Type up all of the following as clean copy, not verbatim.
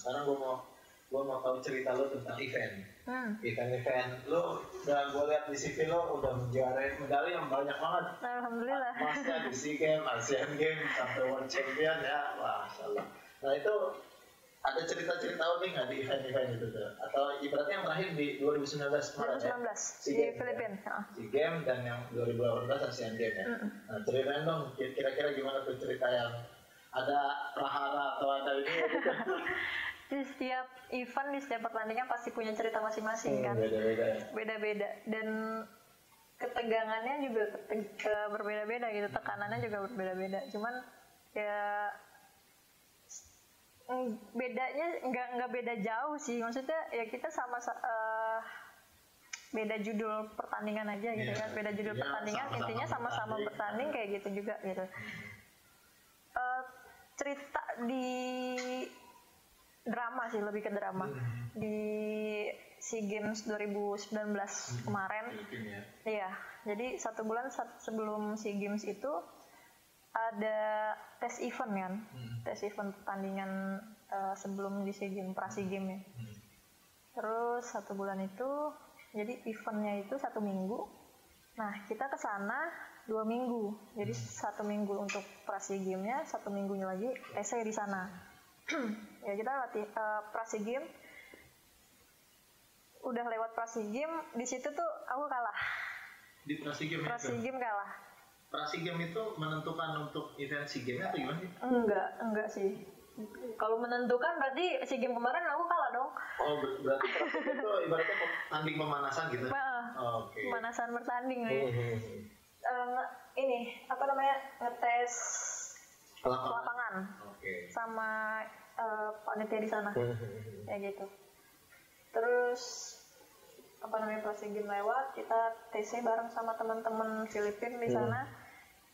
sekarang gue mau tahu cerita lo tentang event. Event lo udah gue lihat di CV lo udah menjuarai medali yang banyak banget. Alhamdulillah. Masnya di SEA Games, Asian Games, sampai World Champion ya, wah salah. Nah itu ada cerita-cerita unik nggak di event-event itu tuh? Atau ibaratnya yang terakhir di 2019 kemarin 2019 ya? di Filipina. SEA Games dan yang 2018 Asian Games ya. Nah ceritain dong kira-kira gimana tuh cerita yang ada prahara atau ada ini gitu. Di setiap event, di setiap pertandingan pasti punya cerita masing-masing kan. Beda-beda dan ketegangannya juga berbeda-beda gitu, tekanannya juga berbeda-beda. Cuman ya bedanya nggak beda jauh sih, maksudnya ya kita sama beda judul pertandingan aja gitu kan, beda judul pertandingan, intinya sama-sama bertanding kayak gitu juga gitu. Cerita di drama sih, lebih ke drama di SEA Games 2019 kemarin. Iya, jadi 1 bulan sebelum SEA Games itu ada tes event kan, tes event pertandingan sebelum di SEA Games, pra-SEA Games ya. Terus 1 bulan itu, jadi eventnya itu 1 minggu. Nah kita ke sana 2 minggu, jadi 1 minggu untuk pra-SEA Games-nya, 1 minggunya lagi TC di sana. Ya kita latih pra-SEA Games, udah lewat pra-SEA Games, di situ tuh aku kalah. Di pra-SEA Games kalah. Pra-SEA Games itu menentukan untuk event SEA Games atau gimana sih? Enggak sih. Kalau menentukan berarti SEA Games kemarin aku kalah dong. Oh berarti pra-SEA Games itu ibaratnya tanding pemanasan gitu? Oke. Pemanasan bertanding ya. Ini apa namanya, ngetes lapangan. Sama panitia di sana ya gitu. Terus apa namanya, pra-SEA Games lewat, kita TC bareng sama teman-teman Filipina di sana.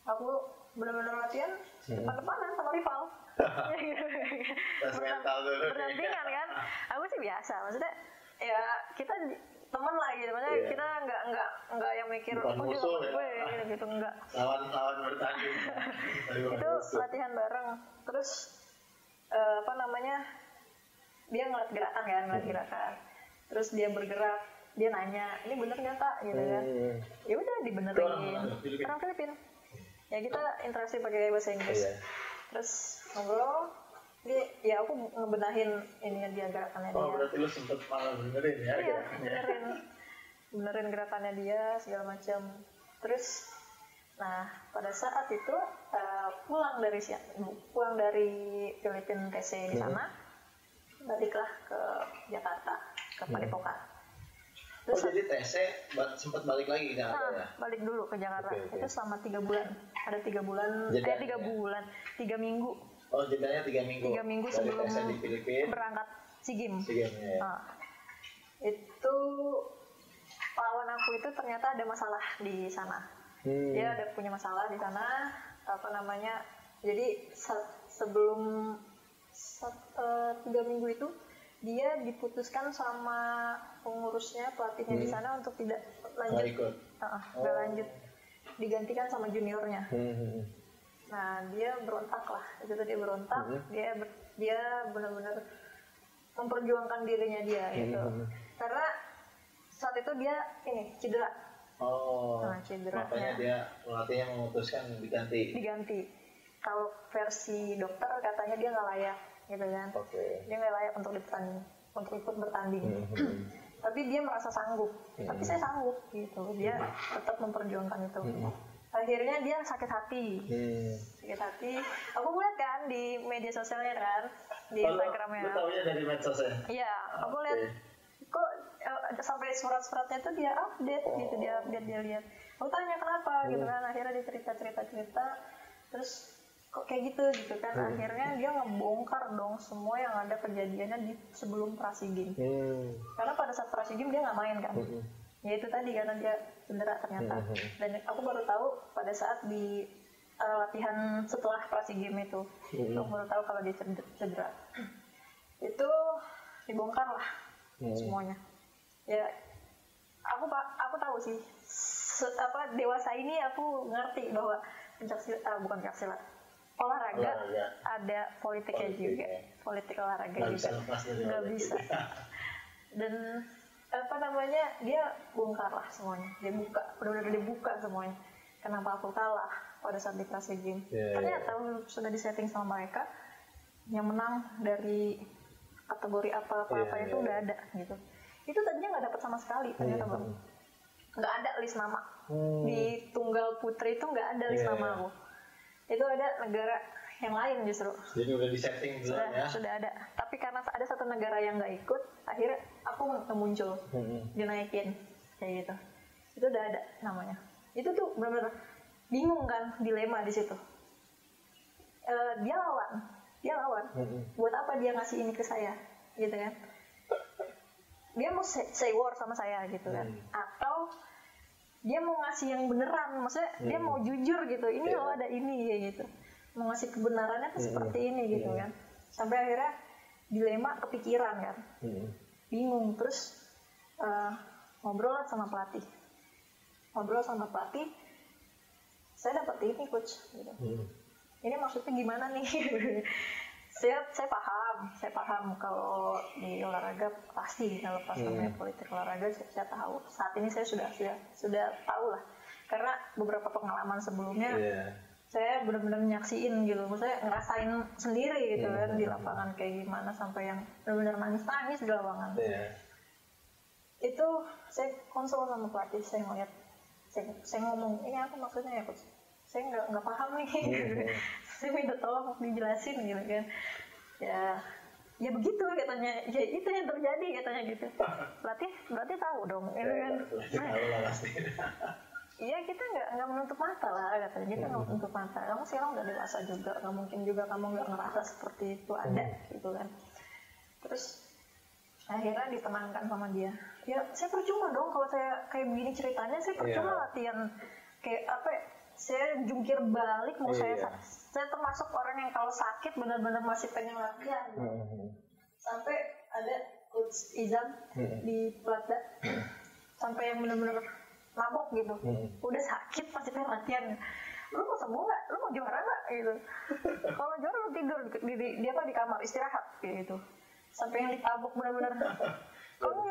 Aku benar-benar latihan depan-depanan sama rival. Bertandingan kan, aku sih biasa, maksudnya ya kita teman lah gitu, maksudnya kita nggak yang mikir musuh ya, gitu enggak. Lawan bertanding. Itu latihan bareng. Terus apa namanya, dia ngeliat gerakan, terus dia bergerak, dia nanya ini bener nggak tak gitu kan. Ya udah dibenerin. Orang Filipina ya, kita interaksi pakai bahasa Inggris. Terus ngobrol, ya aku ngebenahin ininya dia, gerakannya dia. Berarti lu sempet malah benerin ya? Iya, benerin gerakannya dia segala macam. Terus nah pada saat itu pulang dari Filipina TC di sana, baliklah ke Jakarta, ke Padepokan. Terus jadi TC sempat balik lagi ke Jakarta ya? Balik dulu ke Jakarta. Itu selama 3 bulan. Ada 3 bulan, 3 minggu. Oh, jedanya 3 minggu. 3 minggu dari sebelum TC di Filipina berangkat SEA Games. Ya. Itu lawan aku itu ternyata ada masalah di sana. Dia ada punya masalah di sana, apa namanya? Jadi sebelum 3 minggu itu dia diputuskan sama pengurusnya, pelatihnya di sana untuk tidak lanjut. Nggak lanjut, digantikan sama juniornya. Nah dia berontak lah, itu dia berontak. Dia benar-benar memperjuangkan dirinya dia gitu. Karena saat itu dia cedera. Makanya dia pelatihnya memutuskan diganti. Kalau versi dokter katanya dia nggak layak gitu kan. Dia nggak layak untuk ikut bertanding. Tapi dia merasa sanggup. Tapi saya sanggup gitu. Dia tetap memperjuangkan itu. Akhirnya dia sakit hati. Aku lihat kan di media sosialnya kan, di Instagramnya. Lu taunya dari medsosnya? Iya, aku lihat kok sampai surat-suratnya tuh dia update gitu, dia lihat. Aku tanya kenapa gitu kan, akhirnya dia cerita, terus kok kayak gitu kan. Akhirnya dia ngebongkar dong semua yang ada kejadiannya di sebelum pra-SEA Games. Karena pada saat pra-SEA Games dia nggak main kan. Ya itu tadi karena dia cedera ternyata. Dan aku baru tahu pada saat di latihan setelah pra-SEA Games itu. Aku baru tahu kalau dia cedera. Itu dibongkar lah semuanya. Ya aku tahu sih. Dewasa ini aku ngerti bahwa olahraga ada politiknya juga. politik olahraga Nggak bisa juga lepas dari nggak politik. bisa. Dan apa namanya, dia bongkar lah semuanya, dia buka, benar-benar dibuka semuanya. Kenapa aku kalah pada saat dikasih game? Ternyata sudah disetting sama mereka, yang menang dari kategori apa itu udah ada gitu. Itu tadinya nggak dapat sama sekali ternyata bang, nggak ada list nama di tunggal putri itu, nggak ada list nama aku. Itu ada negara yang lain justru. Jadi udah disetting duluan ya. Sudah ada. Tapi karena ada satu negara yang nggak ikut, akhirnya aku nggak muncul, dinaikin kayak gitu. Itu udah ada namanya. Itu tuh benar-benar bingung kan, dilema di situ. Dia lawan. Buat apa dia ngasih ini ke saya, gitu kan? Dia mau say war sama saya gitu kan? Atau dia mau ngasih yang beneran, maksudnya dia mau jujur gitu. Ini loh ada ini ya gitu. Mau ngasih kebenarannya tuh seperti ini gitu kan. Sampai akhirnya dilema, kepikiran kan. Bingung, terus ngobrol sama pelatih. Saya dapat ini coach gitu. Ini maksudnya gimana nih? saya paham kalau di olahraga pasti kalau pas namanya politik olahraga saya tahu. Saat ini saya sudah tahu lah, karena beberapa pengalaman sebelumnya saya benar-benar nyaksiin gitu, maksudnya ngerasain sendiri gitu kan di lapangan kayak gimana, sampai yang benar-benar nangis di lapangan. Itu saya konsul sama pelatih, saya ngeliat, saya ngomong ini apa maksudnya ya coach, saya nggak paham nih. Saya minta tolong dijelasin gitu kan. Ya begitu katanya, ya itu yang terjadi katanya gitu. Pelatih tahu dong itu kan. Iya, kita nggak menutup mata lah katanya, kita nggak menutup mata. Kamu sekarang udah dewasa juga, nggak mungkin juga kamu nggak ngerasa seperti itu ada gitu kan. Terus akhirnya ditenangkan sama dia. Ya saya percuma dong kalau saya kayak begini ceritanya, saya percuma latihan kayak apa ya, saya jungkir balik mau saya termasuk orang yang kalau sakit benar-benar masih pengen latihan. Sampai ada coach Izam di Platda sampai yang benar-benar mabok gitu, udah sakit masih pengen latihan. Lu mau sembuh nggak? Lu mau juara nggak? Gitu. Kalau juara lu tidur di kamar istirahat gitu. Sampai yang ditabuk benar-benar. Kamu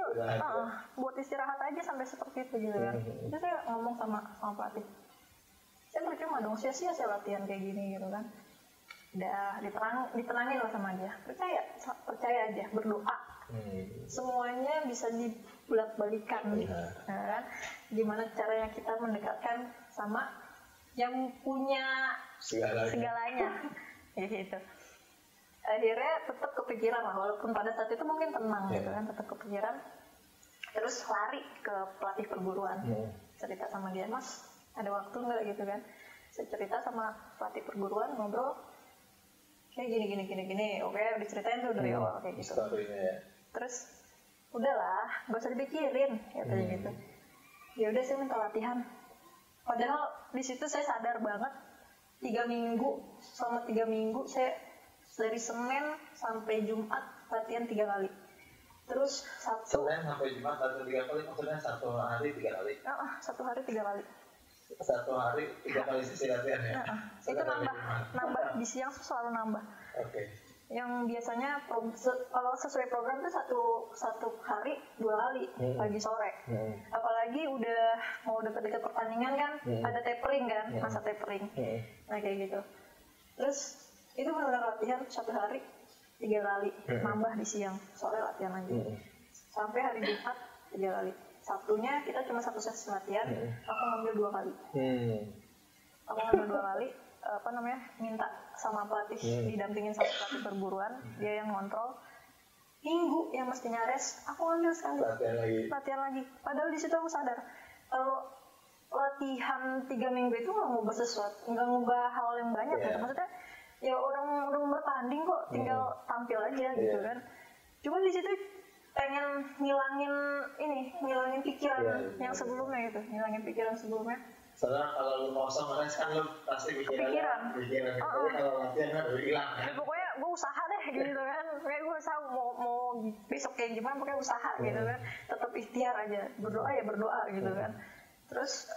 buat istirahat aja sampai seperti itu gitu kan. Itu saya ngomong sama pelatih. Saya percuma dong, sia-sia saya latihan kayak gini gitu kan. Udah ditenangin lah sama dia. Percaya aja, berdoa. Semuanya bisa dibolak-balikan gitu. Nah, kan? Gimana caranya kita mendekatkan sama yang punya segalanya. Ya gitu. Akhirnya tetap kepikiran lah, walaupun pada saat itu mungkin tenang gitu kan, tetap kepikiran. Terus lari ke pelatih perguruan. Cerita sama dia, Mas, ada waktu nggak gitu kan? Saya cerita sama pelatih perguruan, ngobrol kayak gini. Oke, diceritain tuh dari awal kayak gitu. Terus udahlah, nggak usah dipikirin katanya gitu. Ya udah, saya minta latihan. Padahal di situ saya sadar banget 3 minggu, selama 3 minggu saya dari Senin sampai Jumat latihan 3 kali. Terus Senin sampai Jumat latihan 3 kali, maksudnya satu hari 3 kali? Satu hari 3 kali. Satu hari 3 kali sesi latihan ya? Itu nambah di siang selalu nambah. Yang biasanya kalau sesuai program itu satu hari 2 kali pagi sore. Apalagi udah mau dekat-dekat pertandingan kan, ada tapering kan, masa tapering. Nah kayak gitu. Terus itu benar-benar latihan satu hari 3 kali, nambah di siang, sore latihan lagi. Sampai hari Jumat 3 kali. Sabtunya kita cuma 1 sesi latihan, aku ngambil 2 kali. Aku ngambil 2 kali, minta sama pelatih, didampingin sama pelatih perguruan, dia yang ngontrol. Minggu yang mestinya rest, aku ngambil sekali. Latihan lagi. Padahal di situ aku sadar, kalau latihan 3 minggu itu nggak ngubah sesuatu, nggak ngubah hal yang banyak gitu. Maksudnya ya orang bertanding kok, tinggal tampil aja gitu kan. Cuma di situ pengen ngilangin pikiran yang sebelumnya gitu, Soalnya kalau lu kosong kan lu pasti pikiran. Kalau latihan kan udah hilang kan. Pokoknya gue usaha deh gitu kan, kayak gue usaha mau besok kayak gimana, pokoknya usaha gitu kan, tetap ikhtiar aja, berdoa gitu kan. Terus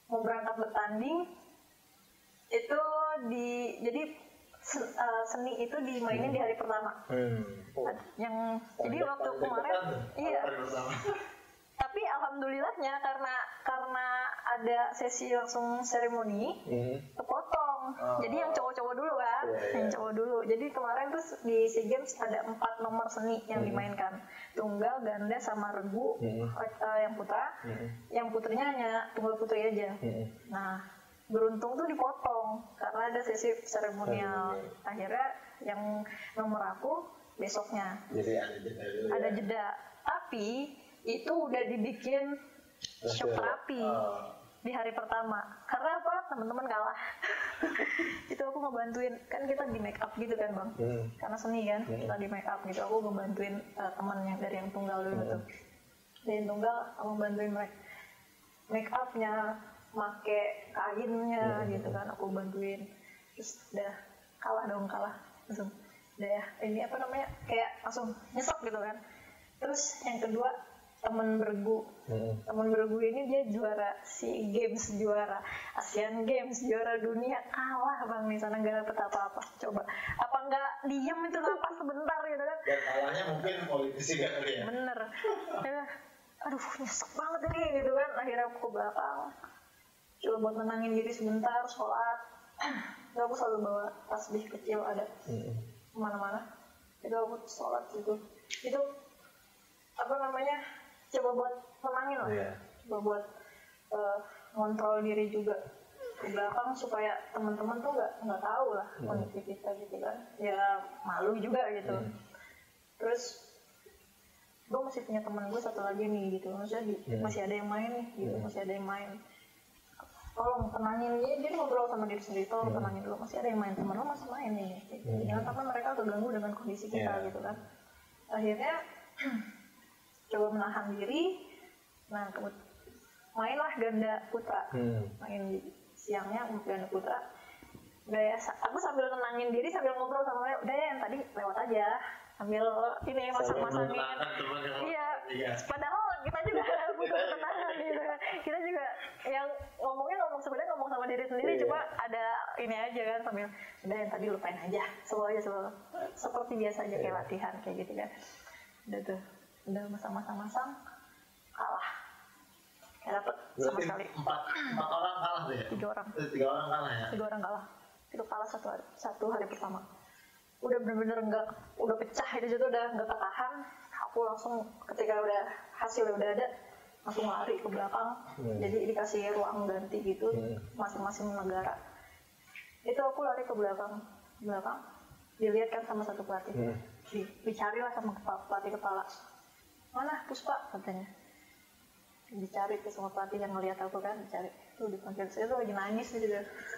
mau berangkat bertanding itu jadi seni itu dimainin di hari pertama. Yang jadi waktu kemarin iya. Tapi alhamdulillahnya karena ada sesi langsung seremoni, kepotong. Jadi yang cowok-cowok dulu kan, yang cowok dulu. Jadi kemarin tuh di SEA Games ada 4 nomor seni yang dimainkan, tunggal, ganda, sama regu. Yang putra, yang putrinya hanya tunggal putri aja. Nah, beruntung tuh dipotong karena ada sesi seremonial. Akhirnya yang nomor aku besoknya. Jadi ada jeda dulu. Ada jeda, tapi itu udah dibikin shock terapi di hari pertama. Karena apa? Teman-teman kalah. Itu aku ngebantuin, kan kita di make up gitu kan bang, karena seni kan, kita di make up gitu. Aku ngebantuin teman yang dari yang tunggal dulu tuh. Dari yang tunggal aku bantuin mereka make upnya, make kainnya gitu kan, aku bantuin. Terus udah kalah langsung. Udah ya, ini apa namanya, kayak langsung nyesek gitu kan. Terus yang kedua temen bergu ini dia juara SEA Games, juara Asian Games, juara dunia, kalah bang di sana nggak dapet apa-apa. Coba apa nggak diem itu napas sebentar gitu kan? Dan kalahnya mungkin politisi kan ya. Bener. Ya, aduh nyesek banget ini gitu kan. Akhirnya aku ke belakang, coba buat menangin diri sebentar, sholat. Jadi aku selalu bawa tasbih kecil ada kemana-mana. Jadi aku sholat gitu. Itu apa namanya? Coba buat menangin lah, coba buat ngontrol diri juga ke belakang supaya teman-teman tuh nggak tahu lah kondisi kita gitu kan, ya malu juga gitu. Terus gue masih punya teman gue satu lagi nih gitu, maksudnya masih ada yang main nih gitu, masih ada yang main. Tolong tenangin dia ngobrol sama diri sendiri, tolong tenangin dulu, masih ada yang main, teman lo masih main nih gitu. Jangan sampai mereka keganggu dengan kondisi kita gitu kan. Akhirnya coba menahan diri. Nah, mainlah ganda putra. Main siangnya ganda putra. Udah ya, aku sambil tenangin diri, sambil ngobrol sama mereka. Udah ya, yang tadi lewat aja. Sambil ini masang-masangin. Iya. Padahal kita juga butuh ketenangan gitu kan. Kita juga yang sebenarnya ngomong sama diri sendiri, cuma ada ini aja kan, sambil udah yang tadi lupain aja. Selalu seperti biasa aja kayak latihan kayak gitu kan. Udah tuh. Udah masang kalah, kayak dapet sama sekali. 4 orang kalah tuh ya? 3 orang. 3 orang kalah ya? 3 orang kalah. Itu kalah satu hari pertama. Udah bener-bener udah pecah itu udah nggak ketahan. Aku langsung ketika udah hasilnya udah ada, langsung lari ke belakang. Jadi dikasih ruang ganti gitu, masing-masing negara. Itu aku lari ke belakang. Dilihat kan sama satu pelatih. Dicarilah sama pelatih kepala. Mana Puspa katanya, dicari ke semua pelatih yang ngeliat aku kan, dicari tuh dipanggil. Saya tuh lagi nangis gitu,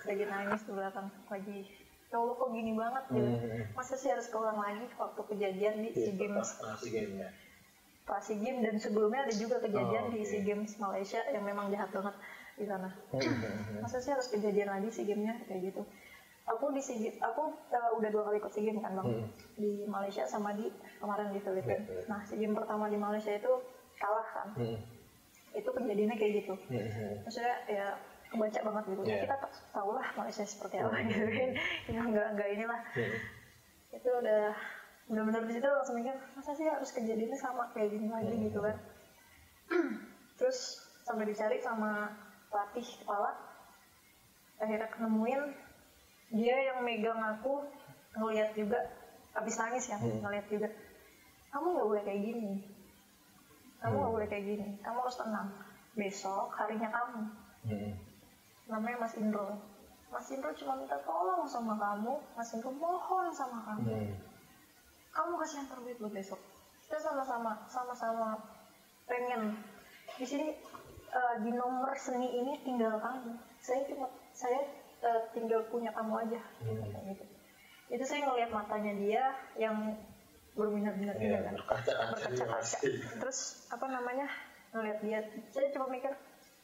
lagi nangis di belakang, lagi ya Allah kok gini banget gitu. Masa sih harus keulang lagi waktu kejadian di SEA Games, SEA Games dan sebelumnya ada juga kejadian di SEA Games Malaysia yang memang jahat banget di sana. Masa sih harus kejadian lagi SEA Games-nya kayak gitu. Aku udah 2 kali ikut SEA Games kan bang, di Malaysia sama di kemarin di Filipina. Nah SEA Games pertama di Malaysia itu kalah kan, itu kejadiannya kayak gitu. Maksudnya ya kebaca banget gitu. Kita tahu lah Malaysia seperti apa gitu kan, nggak inilah. Itu udah benar-benar di situ langsung mikir, masa sih harus kejadiannya sama kayak gini lagi gitu kan. Terus sampai dicari sama pelatih kepala, akhirnya nemuin dia yang megang aku, ngeliat juga, abis nangis ya, ngeliat juga. Kamu nggak boleh kayak gini, kamu harus tenang. Besok harinya kamu. Namanya Mas Indro. Mas Indro cuma minta tolong sama kamu, Mas Indro mohon sama kamu. Kamu kasih yang terbaik buat besok. Kita sama-sama pengen di sini di nomor seni ini tinggal kamu. Saya tinggal punya kamu aja. Gitu. Itu saya ngelihat matanya dia yang berbinar-binar kan, berkaca-kaca. Terus apa namanya, ngelihat dia, saya coba mikir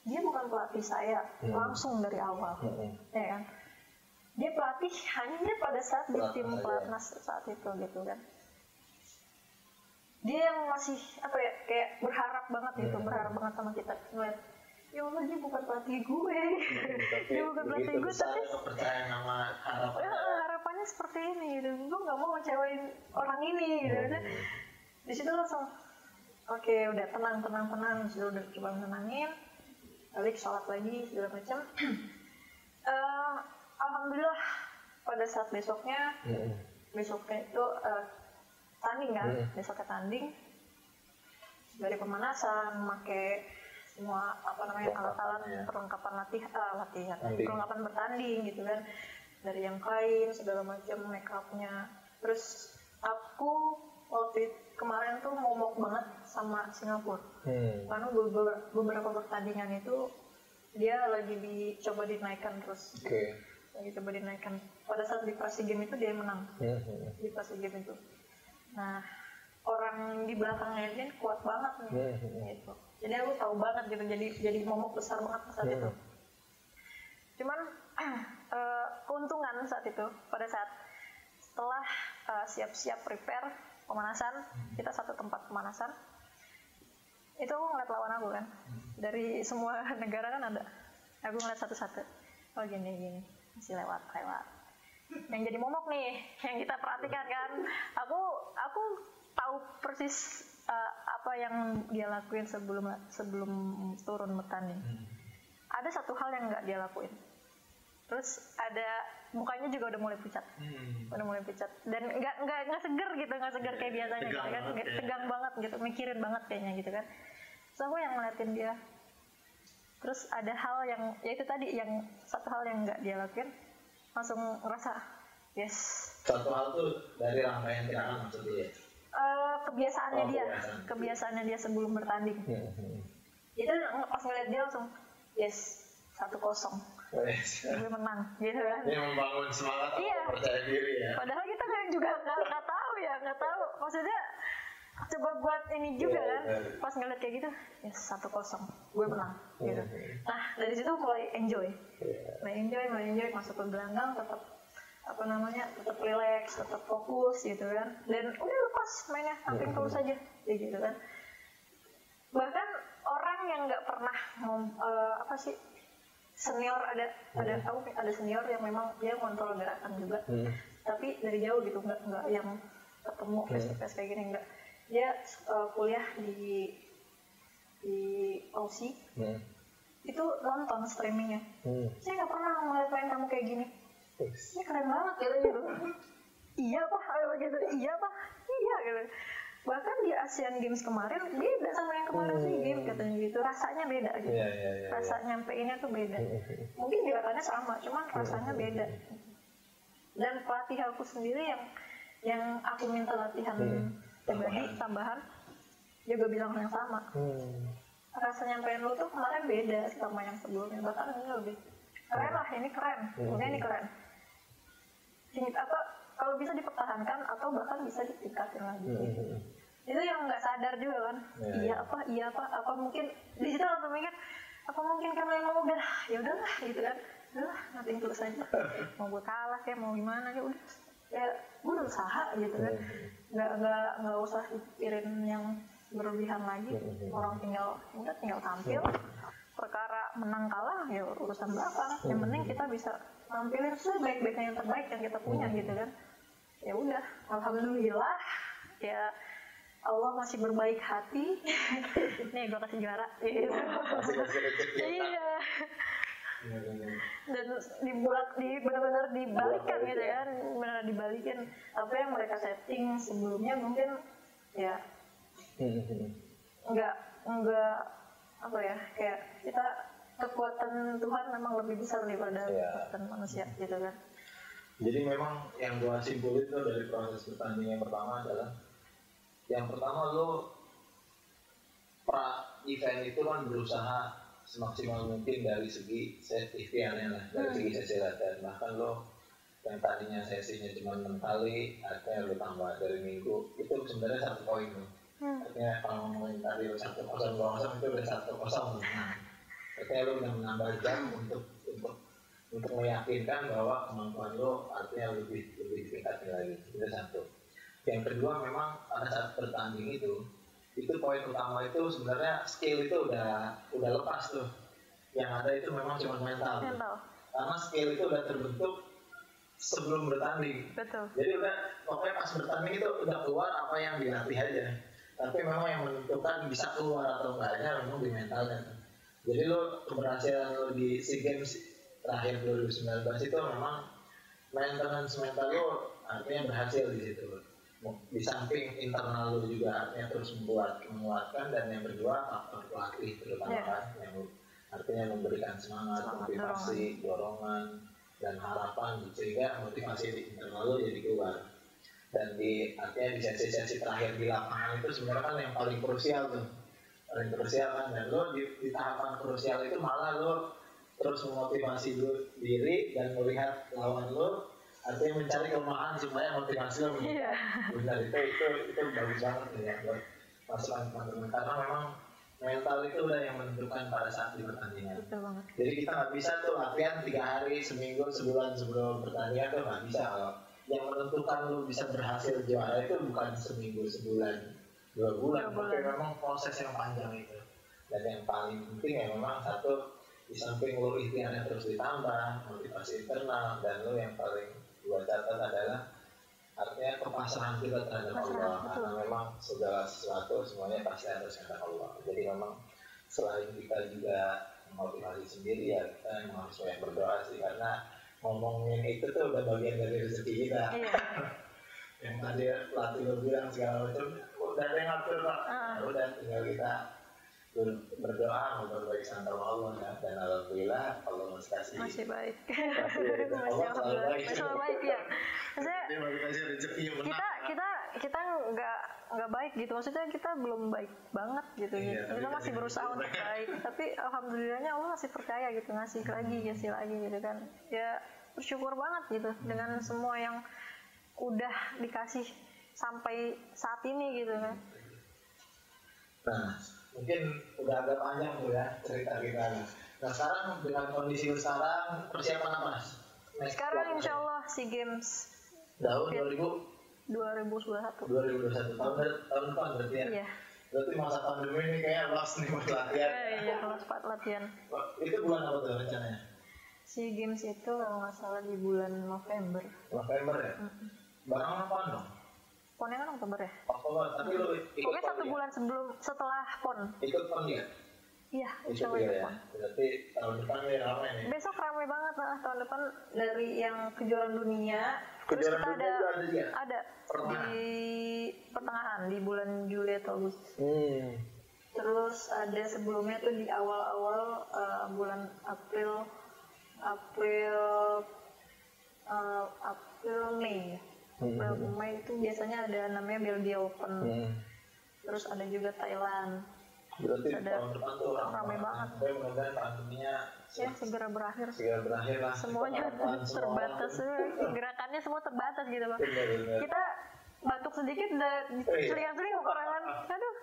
dia bukan pelatih saya langsung dari awal, ya kan? Dia pelatih hanya pada saat di tim pelatnas saat itu gitu kan. Dia yang masih apa ya, kayak berharap banget gitu, berharap banget sama kita. Ngeliat, ya Allah dia bukan pelatih gue, dia bukan pelatih gue, tapi kepercayaan sama harapannya orangnya seperti ini gitu, gue nggak mau ngecewain orang ini gitu. Di situ langsung oke, udah tenang, udah coba menenangin, balik sholat lagi segala macam. Alhamdulillah pada saat besoknya itu tanding kan, besoknya tanding, dari pemanasan, pakai semua alat-alat perlengkapan latihan, perlengkapan bertanding gitu kan, dari yang kain segala macam, make upnya. Terus aku waktu kemarin tuh momok banget sama Singapura, karena beberapa pertandingan itu dia lagi dicoba dinaikkan terus. Lagi coba dinaikkan. Pada saat di Prasi Game itu dia menang. Di Prasi Game itu. Nah, orang di belakangnya dia kuat banget nih. Gitu. Jadi aku tahu banget gitu. Jadi momok besar banget saat itu. Cuman keuntungan saat itu, pada saat setelah siap-siap prepare pemanasan, kita satu tempat pemanasan. Itu aku ngeliat lawan aku kan. Dari semua negara kan ada. Aku ngeliat satu-satu. Oh gini. Masih lewat. Yang jadi momok nih, yang kita perhatikan kan, aku tahu persis apa yang dia lakuin sebelum turun bertanding. Ada satu hal yang nggak dia lakuin. Terus ada mukanya juga udah mulai pucat, dan nggak seger kayak biasanya, tegang banget gitu, mikirin banget kayaknya gitu kan. Terus aku yang ngeliatin dia. Terus ada hal yang, ya itu tadi, yang satu hal yang nggak dia lakuin, langsung ngerasa, yes. Satu hal tuh dari rangkaian gerakan maksudnya? Kebiasaannya dia sebelum bertanding. Itu pas ngeliat dia langsung, yes, 1-0. Gue menang, gitu kan. Ini membangun semangat, percaya diri ya. Padahal kita juga nggak tahu. Maksudnya, coba buat ini juga kan, pas ngeliat kayak gitu, ya 1-0, gue menang gitu. Nah dari situ mulai enjoy, masuk ke gelanggang, tetap relax, tetap fokus gitu kan, dan udah lepas mainnya, tamping terus aja gitu kan. Bahkan orang yang nggak pernah senior, ada senior yang memang dia kontrol gerakan juga, tapi dari jauh gitu, nggak yang ketemu face to face kayak gini, enggak. Dia kuliah di Aussie, itu nonton streamingnya. Saya nggak pernah ngeliat main kamu kayak gini. Ini keren banget gitu. Iya gitu. Bahkan di Asian Games kemarin beda sama yang kemarin sih game katanya gitu. Rasanya beda gitu. Rasa nyampeinnya tuh beda. Mungkin gerakannya sama, cuman rasanya beda. Dan pelatih aku sendiri yang aku minta latihan pribadi tambahan juga bilang yang sama. Rasa nyampein lu tuh kemarin beda sama yang sebelumnya, bahkan ini lebih keren lah, ini keren. Kalau bisa dipertahankan atau bahkan bisa ditingkatin lagi. Itu yang nggak sadar juga kan. Iya apa mungkin di situ langsung mikir, apa mungkin karena emang udah ya udahlah gitu kan, nanti terus aja, mau gue kalah kayak mau gimana ya udah, ya gue udah usaha gitu kan, nggak usah pikirin yang berlebihan lagi. Orang tinggal tampil, perkara menang kalah ya urusan belakang, yang penting kita bisa tampilin sebaik-baiknya yang terbaik yang kita punya gitu kan. Ya udah, alhamdulillah ya Allah masih berbaik hati. Nih gue kasih juara gitu. Iya. Dan benar-benar dibalikan gitu kan, benar dibalikin apa yang mereka setting sebelumnya, mungkin ya enggak apa ya, kayak kita kekuatan Tuhan memang lebih besar daripada kekuatan manusia gitu kan. Jadi memang yang gua simpulin tuh dari proses pertandingan yang pertama adalah, yang pertama lo event itu kan berusaha semaksimal mungkin dari segi ikhtiarnya lah, dari segi sesi latihan. Bahkan lo yang tadinya sesinya cuma 6 kali, artinya lo tambah dari minggu, itu sebenarnya 1 poin lo. Artinya kalau ngomongin tadi lo 1-0 itu udah 1-0 menang. Artinya lo udah menambah jam untuk meyakinkan bahwa kemampuan lo artinya lebih ditingkatin lagi. Itu satu. Yang kedua, memang pada saat bertanding itu poin utama itu sebenarnya skill itu udah lepas tuh. Yang ada itu memang cuma mental. Karena skill itu udah terbentuk sebelum bertanding. Betul. Jadi udah pokoknya pas bertanding itu udah keluar apa yang dilatih aja. Tapi memang yang menentukan bisa keluar atau enggaknya memang di mentalnya. Jadi lo keberhasilan lo di SEA Games terakhir 2019 itu memang maintenance mental lo artinya berhasil di situ. Di samping internal lo juga artinya terus menguatkan, dan yang kedua faktor pelatih terutama kan yang artinya memberikan semangat, motivasi, dorongan dan harapan, sehingga motivasi di internal lo jadi keluar. Dan di artinya di sesi-sesi terakhir di lapangan itu sebenarnya kan yang paling krusial tuh, paling krusial kan. Dan lo di tahapan krusial itu malah lo terus memotivasi diri dan melihat lawan lo, artinya mencari kelemahan supaya motivasi lo meningkat. Benar, itu bagus banget ya buat masukan teman-teman, karena memang mental itu udah yang menentukan pada saat di pertandingan. Jadi kita nggak bisa tuh latihan 3 hari, seminggu, sebulan sebelum pertandingan tuh nggak bisa. Kalau yang menentukan lo bisa berhasil juara itu bukan seminggu, sebulan, 2 bulan, tapi memang proses yang panjang itu. Dan yang paling penting ya memang satu, di samping lo ikhtiarnya terus ditambah, motivasi internal, dan lo yang paling gua catat adalah artinya kepasrahan kita terhadap Allah, karena memang segala sesuatu semuanya pasti atas kehendak Allah. Jadi memang selain kita juga memotivasi sendiri ya, kita memang harus banyak berdoa sih, karena ngomongin itu tuh udah bagian dari rezeki kita. Yang tadi pelatih lo bilang segala macam udah ada yang ngatur Pak, udah tinggal kita berdoa moga baik sama Allah ya. Dan alhamdulillah Allah masih baik. Masih baik ya. Maksudnya kita nggak baik gitu, maksudnya kita belum baik banget gitu. Kita masih berusaha untuk baik, tapi alhamdulillahnya Allah masih percaya gitu, ngasih lagi gitu kan. Ya bersyukur banget gitu dengan semua yang udah dikasih sampai saat ini gitu kan. Nah, mungkin udah agak panjang tuh ya cerita kita. Nah sekarang dengan kondisi sekarang persiapan apa Mas? Sekarang insya Allah SEA Games tahun 2021 tahun depan berarti ya? Iya. Berarti masa pandemi ini kayak los nih buat latihan. Iya, los buat latihan. Itu bulan apa tuh rencananya? SEA Games itu kalau nggak salah di bulan November ya? Barang apa dong? PON kan Oktober ya? Oktober, tapi lo ikut pokoknya 1 bulan setelah PON. Ikut PON ya? Iya, ikut ya. Berarti tahun depan nih ramai nih. Besok ramai banget tahun depan, dari yang kejuaraan dunia. Terus kita ada di pertengahan, di bulan Juli atau Agustus. Terus ada sebelumnya tuh di awal-awal bulan April Mei. Mei itu biasanya ada namanya Belgia Open. Terus ada juga Thailand. Berarti tahun depan tuh ramai banget. Mudah-mudahan pandeminya segera berakhir lah. Semuanya terbatas, gerakannya semua terbatas gitu Bang. Kita batuk sedikit udah seling-seling kekurangan. Aduh,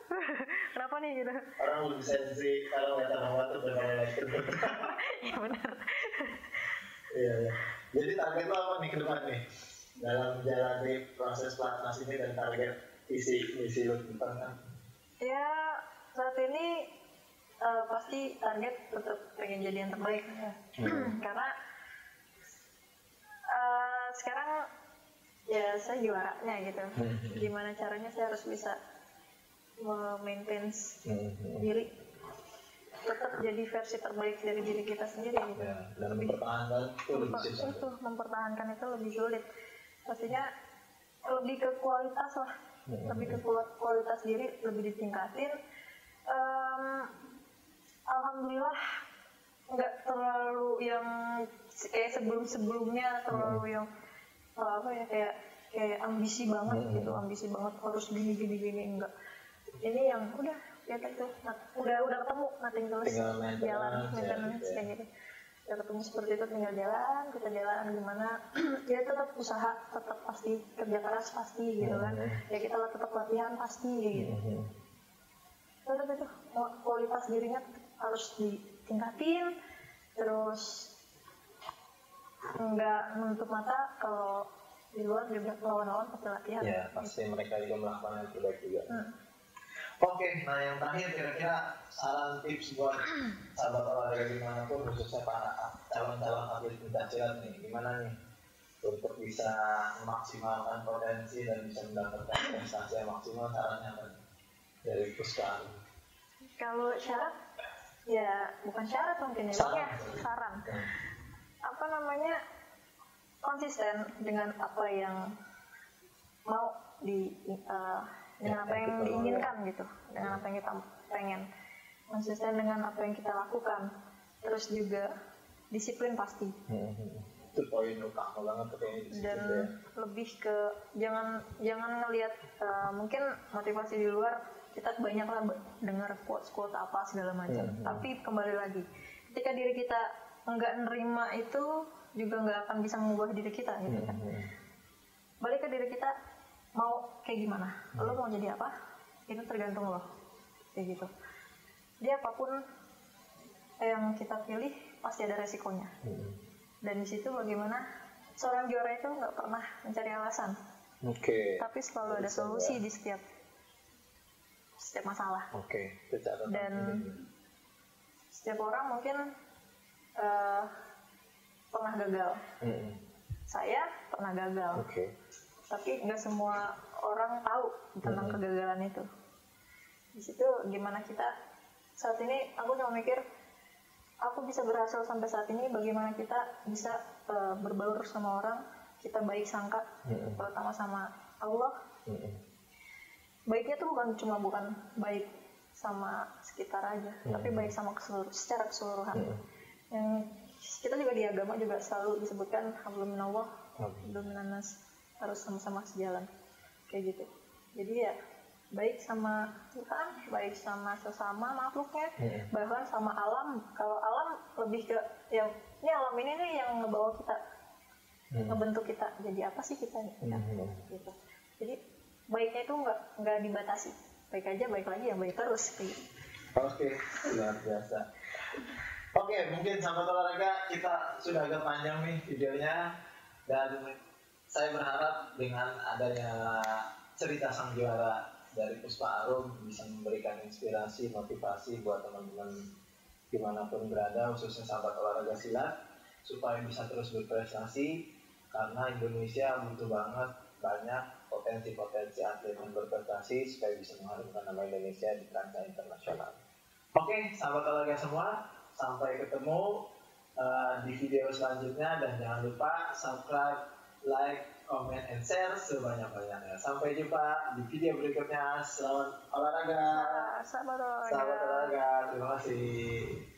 kenapa nih gitu? Orang lebih sensi kalau nggak tahu batuk dan lain-lain. Iya benar. Iya. Jadi target lo apa nih ke depan nih dalam menjalani proses pelatnas ini, dan target misi lo ke depan kan? Ya saat ini pasti target tetap pengen jadi yang terbaik ya. Karena sekarang ya saya juaranya gitu. Gimana caranya saya harus bisa maintain diri, tetap jadi versi terbaik dari diri kita sendiri gitu. Dan mempertahankan itu lebih sulit. Mempertahankan itu lebih sulit. Pastinya lebih ke kualitas lah, lebih ke kualitas diri lebih ditingkatin. Alhamdulillah nggak terlalu yang kayak sebelumnya terlalu yang kayak ambisi banget gitu, ambisi banget harus gini enggak. Ini yang udah ya itu udah ketemu, nothing tulus, jalan maintenance kayak gitu. Udah ketemu seperti itu, tinggal kita jalan gimana. Ya tetap usaha, tetap pasti kerja keras pasti gitu kan. Ya kita tetap latihan pasti gitu. Tetap itu kualitas dirinya harus ditingkatin, terus nggak menutup mata kalau di luar juga lawan-lawan pasti latihan. Ya pasti mereka juga melakukan yang terbaik juga. Oke, nah yang terakhir kira-kira saran tips buat sahabat olahraga dimanapun, khususnya para calon-calon atlet pencaksilat nih, gimana nih untuk bisa memaksimalkan potensi dan bisa mendapatkan prestasi yang maksimal, sarannya apa dari Puspa? Kalau syarat ya bukan syarat mungkin ya, saran. Apa namanya, konsisten dengan apa yang mau dengan apa yang diinginkan gitu, dengan apa yang kita pengen, konsisten dengan apa yang kita lakukan, terus juga disiplin pasti. Itu poin utama banget tuh kayaknya. Dan lebih ke jangan ngelihat mungkin motivasi di luar, kita banyak lah dengar quote apa segala macam, tapi kembali lagi ketika diri kita nggak nerima itu juga nggak akan bisa mengubah diri kita gitu kan. Balik ke diri kita mau kayak gimana, lo mau jadi apa, itu tergantung lo kayak gitu. Dia apapun yang kita pilih pasti ada resikonya. Dan di situ bagaimana seorang juara itu nggak pernah mencari alasan, tapi selalu ada solusi di setiap masalah. Dan setiap orang mungkin pernah gagal. Saya pernah gagal, tapi nggak semua orang tahu tentang kegagalan itu. Di situ gimana kita saat ini, aku cuma mikir aku bisa berhasil sampai saat ini, bagaimana kita bisa berbaur sama orang, kita baik sangka, terutama sama Allah. Baiknya tuh bukan baik sama sekitar aja, tapi baik sama secara keseluruhan. Yang kita juga di agama juga selalu disebutkan hablum minallah, hablum minannas, harus sama-sama sejalan kayak gitu. Jadi ya baik sama Tuhan, baik sama sesama makhluknya, bahkan sama alam. Kalau alam lebih ke yang ini, alam ini nih yang ngebawa kita, ngebentuk kita jadi apa sih kita gitu. Jadi baiknya itu nggak dibatasi, baik aja, baik lagi, ya baik terus gitu. Luar biasa. Mungkin sahabat olahraga, kita sudah agak panjang nih videonya, dan saya berharap dengan adanya cerita sang juara dari Puspa Arum bisa memberikan inspirasi, motivasi buat teman-teman dimanapun berada, khususnya sahabat olahraga silat, supaya bisa terus berprestasi, karena Indonesia butuh banget banyak potensi atlet yang berprestasi supaya bisa mengharumkan nama Indonesia di kancah internasional. Sahabat olahraga semua, sampai ketemu di video selanjutnya, dan jangan lupa subscribe, like, comment, and share sebanyak-banyaknya. Sampai jumpa di video berikutnya. Selamat olahraga. Sahabat olahraga. Terima kasih.